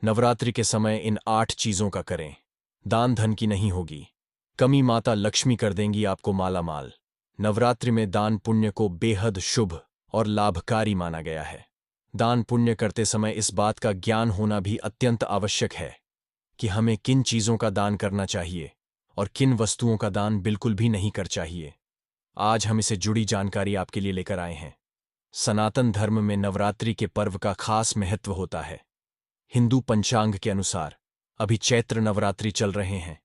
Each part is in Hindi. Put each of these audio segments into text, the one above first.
नवरात्रि के समय इन 8 चीजों का करें। दान धन की नहीं होगी कमी, माता लक्ष्मी कर देंगी आपको माला माल। नवरात्रि में दान पुण्य को बेहद शुभ और लाभकारी माना गया है। दान पुण्य करते समय इस बात का ज्ञान होना भी अत्यंत आवश्यक है कि हमें किन चीजों का दान करना चाहिए और किन वस्तुओं का दान बिल्कुल भी नहीं कर चाहिए। आज हम इससे जुड़ी जानकारी आपके लिए लेकर आए हैं। सनातन धर्म में नवरात्रि के पर्व का खास महत्व होता है। हिंदू पंचांग के अनुसार अभी चैत्र नवरात्रि चल रहे हैं।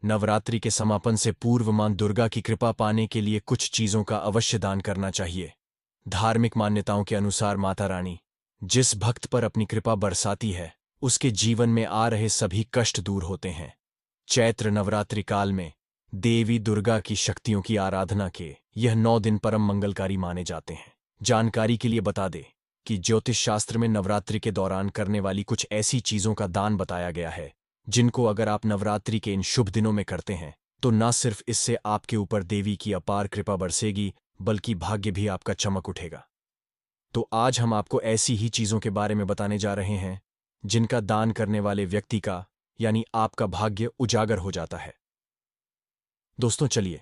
नवरात्रि के समापन से पूर्व मां दुर्गा की कृपा पाने के लिए कुछ चीजों का अवश्य दान करना चाहिए। धार्मिक मान्यताओं के अनुसार माता रानी जिस भक्त पर अपनी कृपा बरसाती है, उसके जीवन में आ रहे सभी कष्ट दूर होते हैं। चैत्र नवरात्रि काल में देवी दुर्गा की शक्तियों की आराधना के यह 9 दिन परम मंगलकारी माने जाते हैं। जानकारी के लिए बता दें कि ज्योतिष शास्त्र में नवरात्रि के दौरान करने वाली कुछ ऐसी चीजों का दान बताया गया है जिनको अगर आप नवरात्रि के इन शुभ दिनों में करते हैं तो न सिर्फ इससे आपके ऊपर देवी की अपार कृपा बरसेगी, बल्कि भाग्य भी आपका चमक उठेगा। तो आज हम आपको ऐसी ही चीजों के बारे में बताने जा रहे हैं जिनका दान करने वाले व्यक्ति का यानी आपका भाग्य उजागर हो जाता है। दोस्तों चलिए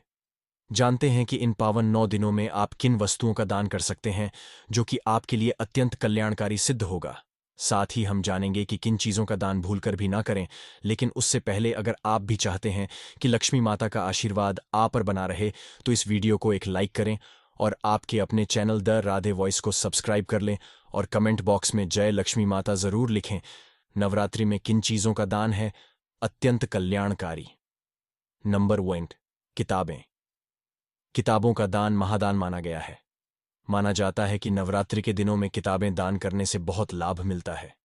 जानते हैं कि इन पावन 9 दिनों में आप किन वस्तुओं का दान कर सकते हैं जो कि आपके लिए अत्यंत कल्याणकारी सिद्ध होगा। साथ ही हम जानेंगे कि किन चीजों का दान भूलकर भी ना करें। लेकिन उससे पहले अगर आप भी चाहते हैं कि लक्ष्मी माता का आशीर्वाद आप पर बना रहे तो इस वीडियो को एक लाइक करें और आपके अपने चैनल द राधे वॉइस को सब्सक्राइब कर लें और कमेंट बॉक्स में जय लक्ष्मी माता जरूर लिखें। नवरात्रि में किन चीजों का दान है अत्यंत कल्याणकारी। नंबर 1, किताबें। किताबों का दान महादान माना गया है। माना जाता है कि नवरात्रि के दिनों में किताबें दान करने से बहुत लाभ मिलता है।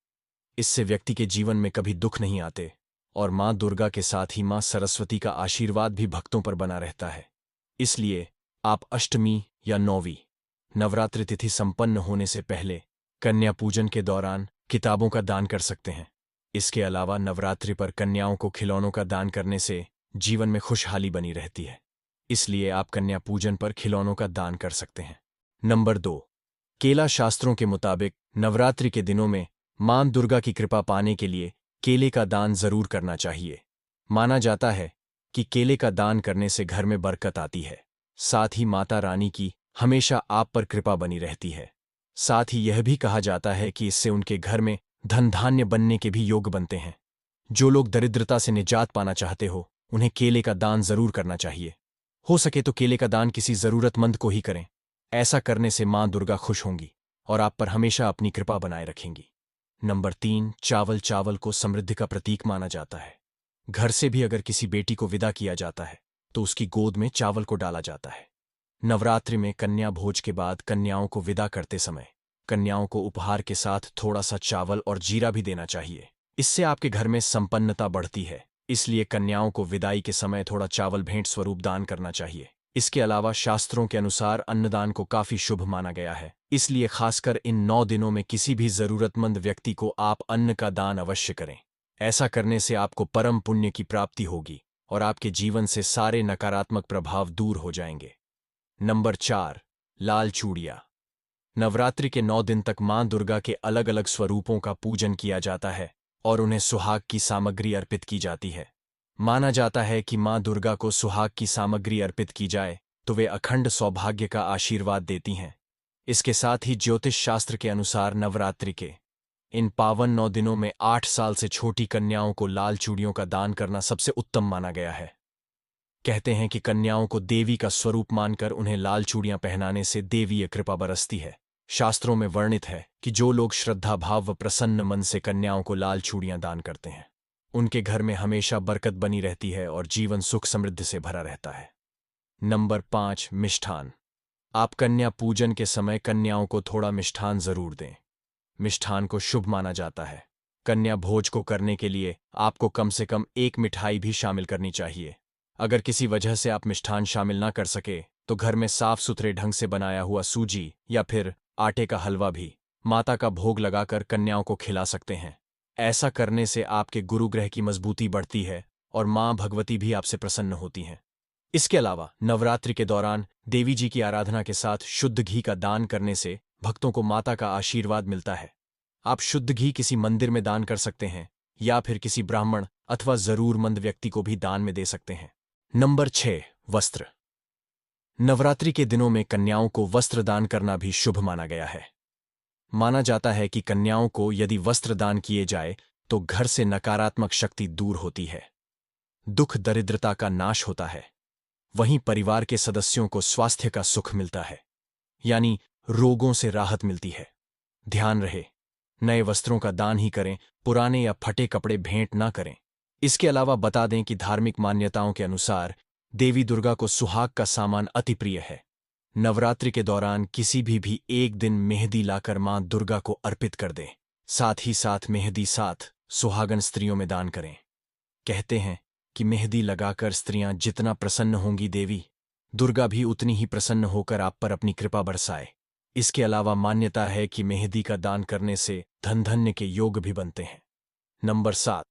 इससे व्यक्ति के जीवन में कभी दुख नहीं आते और मां दुर्गा के साथ ही मां सरस्वती का आशीर्वाद भी भक्तों पर बना रहता है। इसलिए आप अष्टमी या 9वीं नवरात्रि तिथि संपन्न होने से पहले कन्या पूजन के दौरान किताबों का दान कर सकते हैं। इसके अलावा नवरात्रि पर कन्याओं को खिलौनों का दान करने से जीवन में खुशहाली बनी रहती है। इसलिए आप कन्या पूजन पर खिलौनों का दान कर सकते हैं। नंबर 2, केला। शास्त्रों के मुताबिक नवरात्रि के दिनों में मां दुर्गा की कृपा पाने के लिए केले का दान जरूर करना चाहिए। माना जाता है कि केले का दान करने से घर में बरकत आती है, साथ ही माता रानी की हमेशा आप पर कृपा बनी रहती है। साथ ही यह भी कहा जाता है कि इससे उनके घर में धन धान्य बनने के भी योग बनते हैं। जो लोग दरिद्रता से निजात पाना चाहते हो उन्हें केले का दान जरूर करना चाहिए। हो सके तो केले का दान किसी जरूरतमंद को ही करें। ऐसा करने से मां दुर्गा खुश होंगी और आप पर हमेशा अपनी कृपा बनाए रखेंगी। नंबर 3, चावल। चावल को समृद्धि का प्रतीक माना जाता है। घर से भी अगर किसी बेटी को विदा किया जाता है तो उसकी गोद में चावल को डाला जाता है। नवरात्रि में कन्या भोज के बाद कन्याओं को विदा करते समय कन्याओं को उपहार के साथ थोड़ा सा चावल और जीरा भी देना चाहिए। इससे आपके घर में संपन्नता बढ़ती है। इसलिए कन्याओं को विदाई के समय थोड़ा चावल भेंट स्वरूप दान करना चाहिए। इसके अलावा शास्त्रों के अनुसार अन्नदान को काफी शुभ माना गया है। इसलिए खासकर इन 9 दिनों में किसी भी जरूरतमंद व्यक्ति को आप अन्न का दान अवश्य करें। ऐसा करने से आपको परम पुण्य की प्राप्ति होगी और आपके जीवन से सारे नकारात्मक प्रभाव दूर हो जाएंगे। नंबर 4, लाल चूड़ियां। नवरात्रि के 9 दिन तक मां दुर्गा के अलग अलग स्वरूपों का पूजन किया जाता है और उन्हें सुहाग की सामग्री अर्पित की जाती है। माना जाता है कि मां दुर्गा को सुहाग की सामग्री अर्पित की जाए तो वे अखंड सौभाग्य का आशीर्वाद देती हैं। इसके साथ ही ज्योतिष शास्त्र के अनुसार नवरात्रि के इन पावन 9 दिनों में 8 साल से छोटी कन्याओं को लाल चूड़ियों का दान करना सबसे उत्तम माना गया है। कहते हैं कि कन्याओं को देवी का स्वरूप मानकर उन्हें लाल चूड़ियां पहनाने से देवीय कृपा बरसती है। शास्त्रों में वर्णित है कि जो लोग श्रद्धा भाव व प्रसन्न मन से कन्याओं को लाल चूड़ियां दान करते हैं उनके घर में हमेशा बरकत बनी रहती है और जीवन सुख समृद्धि से भरा रहता है। नंबर 5, मिष्ठान। आप कन्या पूजन के समय कन्याओं को थोड़ा मिष्ठान जरूर दें। मिष्ठान को शुभ माना जाता है। कन्या भोज को करने के लिए आपको कम से कम एक मिठाई भी शामिल करनी चाहिए। अगर किसी वजह से आप मिष्ठान शामिल ना कर सके तो घर में साफ सुथरे ढंग से बनाया हुआ सूजी या फिर आटे का हलवा भी माता का भोग लगाकर कन्याओं को खिला सकते हैं। ऐसा करने से आपके गुरुग्रह की मजबूती बढ़ती है और मां भगवती भी आपसे प्रसन्न होती हैं। इसके अलावा नवरात्रि के दौरान देवी जी की आराधना के साथ शुद्ध घी का दान करने से भक्तों को माता का आशीर्वाद मिलता है। आप शुद्ध घी किसी मंदिर में दान कर सकते हैं या फिर किसी ब्राह्मण अथवा जरूरतमंद व्यक्ति को भी दान में दे सकते हैं। नंबर 6, वस्त्र। नवरात्रि के दिनों में कन्याओं को वस्त्र दान करना भी शुभ माना गया है। माना जाता है कि कन्याओं को यदि वस्त्र दान किए जाए तो घर से नकारात्मक शक्ति दूर होती है, दुख दरिद्रता का नाश होता है, वहीं परिवार के सदस्यों को स्वास्थ्य का सुख मिलता है, यानी रोगों से राहत मिलती है। ध्यान रहे, नए वस्त्रों का दान ही करें, पुराने या फटे कपड़े भेंट ना करें। इसके अलावा बता दें कि धार्मिक मान्यताओं के अनुसार देवी दुर्गा को सुहाग का सामान अति प्रिय है। नवरात्रि के दौरान किसी भी एक दिन मेहंदी लाकर मां दुर्गा को अर्पित कर दें। साथ ही साथ मेहंदी साथ सुहागन स्त्रियों में दान करें। कहते हैं कि मेहंदी लगाकर स्त्रियां जितना प्रसन्न होंगी, देवी दुर्गा भी उतनी ही प्रसन्न होकर आप पर अपनी कृपा बरसाए। इसके अलावा मान्यता है कि मेहंदी का दान करने से धन धान्य के योग भी बनते हैं। नंबर 7,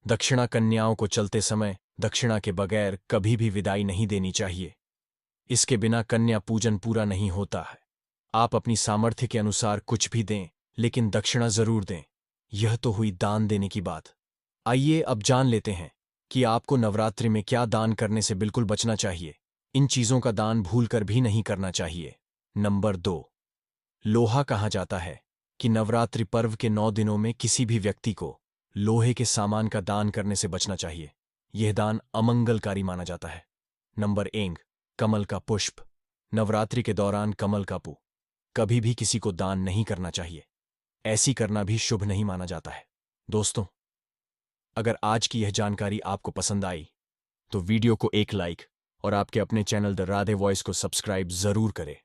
दक्षिणा। कन्याओं को चलते समय दक्षिणा के बगैर कभी भी विदाई नहीं देनी चाहिए। इसके बिना कन्या पूजन पूरा नहीं होता है। आप अपनी सामर्थ्य के अनुसार कुछ भी दें, लेकिन दक्षिणा जरूर दें। यह तो हुई दान देने की बात। आइए अब जान लेते हैं कि आपको नवरात्रि में क्या दान करने से बिल्कुल बचना चाहिए। इन चीजों का दान भूलकर भी नहीं करना चाहिए। नंबर 2, लोहा। कहा जाता है कि नवरात्रि पर्व के 9 दिनों में किसी भी व्यक्ति को लोहे के सामान का दान करने से बचना चाहिए। यह दान अमंगलकारी माना जाता है। नंबर 1, कमल का पुष्प। नवरात्रि के दौरान कमल का पुष्प कभी भी किसी को दान नहीं करना चाहिए। ऐसी करना भी शुभ नहीं माना जाता है। दोस्तों, अगर आज की यह जानकारी आपको पसंद आई तो वीडियो को एक लाइक और आपके अपने चैनल द राधे वॉइस को सब्सक्राइब जरूर करें।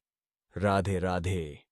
राधे राधे।